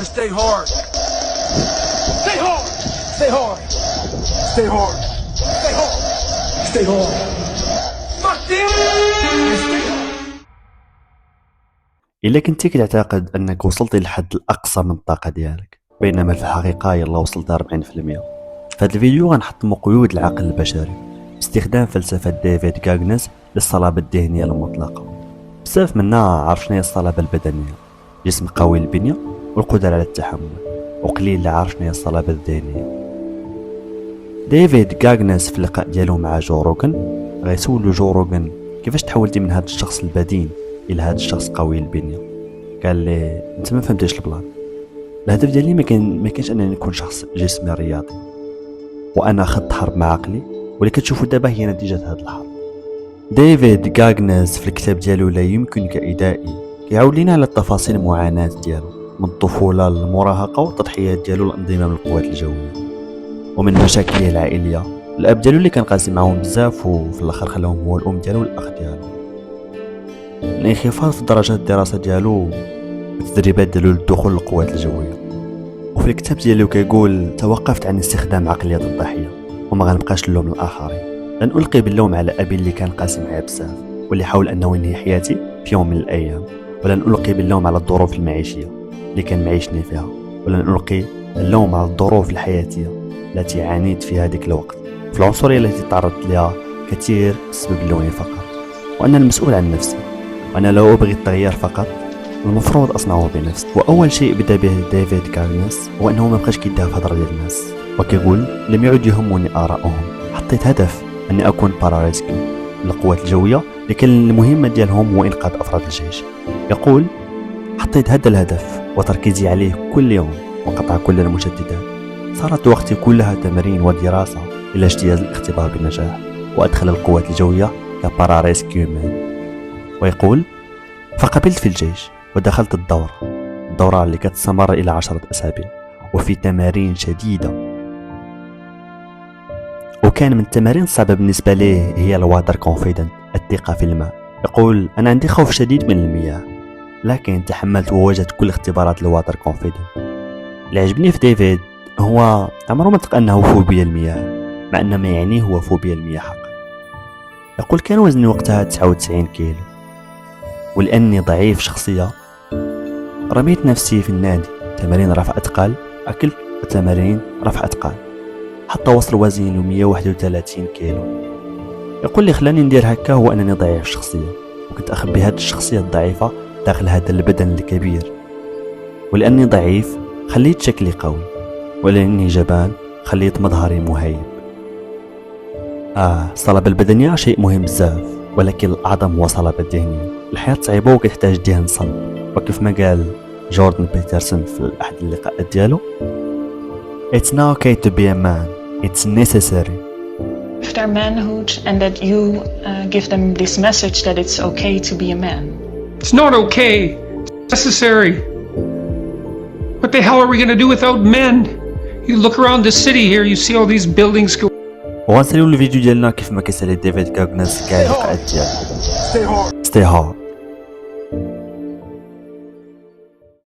and stay hard. Stay hard. Stay hard. Stay hard. Stay hard. Stay hard. Fuck them. Stay hard. إلا كنتي كتعتقد أنك وصلتي للحد الأقصى من الطاقة ديالك، بينما في الحقيقة يلا وصلت 40%. في هذا الفيديو غنحطمو قيود العقل البشري باستخدام فلسفة ديفيد غاغنس للصلابة الذهنية المطلقة. بزاف منا عارف شنو هي الصلابة البدنية، جسم قوي البنية والقدرة على التحمل، وقليل اللي عارف شنو هي الصلابة الذهنية. ديفيد غاغنس في اللقاء ديالو مع جو روغن غيسولو جو روغن كيفاش تحولتي من هذا الشخص البدين الى هذا الشخص قوي البنية. قال لي انت ما فهمتيش البلان، الهدف ديالي ما كانش انني نكون شخص جسمي رياضي، وانا خدت حرب مع عقلي واللي كتشوفوا دابا هي نتيجة هذه الحرب. ديفيد غاغنس في الكتاب ديالو لا يمكنك إيذائي كيعاود لينا على التفاصيل المعاناة ديالو من الطفولة للمراهقة والتضحيات ديالو للانضمام للقوات الجوية، ومن مشاكله العائلية. الاب ديالو اللي كان قاسي معاهم بزاف وفي الاخر خلاهم هو الام ديالو والاخ ديالو، الانخفاض في درجات الدراسة ديالو والتدريبات ديالو للدخول للقوات الجوية. وفي الكتاب ديالو كيقول توقفت عن استخدام عقلية الضحية وما غنبقاش نلوم الآخرين. لن ألقي باللوم على أبي اللي كان قاسي معايا بزاف واللي حاول أنه ينهي حياتي في يوم من الأيام، ولن ألقي باللوم على الظروف المعيشية اللي كان معيشني فيها، ولن ألقي اللوم على الظروف الحياتية التي عانيت في هذيك الوقت، في العنصرية التي تعرضت لها كثير بسبب لوني فقط، وأنا المسؤول عن نفسي، وأنا لو أبغي التغيير فقط المفروض أصنعه بنفسي. وأول شيء بدا به ديفيد غاغنس هو أنه ما بقاش كيدافع في هضرة ديال الناس، وكيقول لم يعد يهمني آراءهم، حطيت هدف أني أكون باراريسكيو للقوات الجوية، لكن المهمة ديالهم هو إنقاذ أفراد الجيش. يقول حطيت هذا الهدف وتركيزي عليه كل يوم وقطع كل المشتتات، صارت وقتي كلها تمارين ودراسة إلى اجتياز الاختبار بنجاح وأدخل القوات الجوية كباراريسكيو مان. ويقول فقبلت في الجيش ودخلت الدورة اللي كتستمر إلى 10 أسابيع وفي تمارين شديدة، وكان من التمارين الصعبة بالنسبة ليه هي الواتر كونفيدنت، الثقة في الماء. يقول أنا عندي خوف شديد من المياه، لكن تحملت وواجهت كل اختبارات الواتر كونفيدنت. اللي عجبني في ديفيد هو عمره ما تلقى أنه فوبيا المياه، مع أن ما يعنيه هو فوبيا المياه حقا. يقول كان وزني وقتها 99 كيلو، ولأني ضعيف شخصية رميت نفسي في النادي، تمارين رفع أثقال، أكل وتمارين رفع أثقال، حتى وصل وزني 131 كيلو. يقول لي خلاني ندير هكا هو أنني ضعيف شخصية، وكنت أخبي هذه الشخصية الضعيفة داخل هذا البدن الكبير، ولأني ضعيف خليت شكلي قوي، ولأني جبان خليت مظهري مهيب. الصلابة البدنية شيء مهم بزاف، ولكن الأعظم هو الصلابة الذهنية. الحياة صعيبة وكتحتاج ذهن صلب، وكيف ما قال جوردن بيترسون في أحد اللقاءات ديالو It's not okay to be a man, it's necessary. If they're manhood and that you give them this message that it's okay to be a man. It's not okay, it's necessary. What the hell are we going to do without men? You look around the city here, you see all these buildings go. وغنساليو الفيديو ديالنا كيف ما كيسالي ديفيد غاغنس كاع اللقاءات ديالو. Stay hard.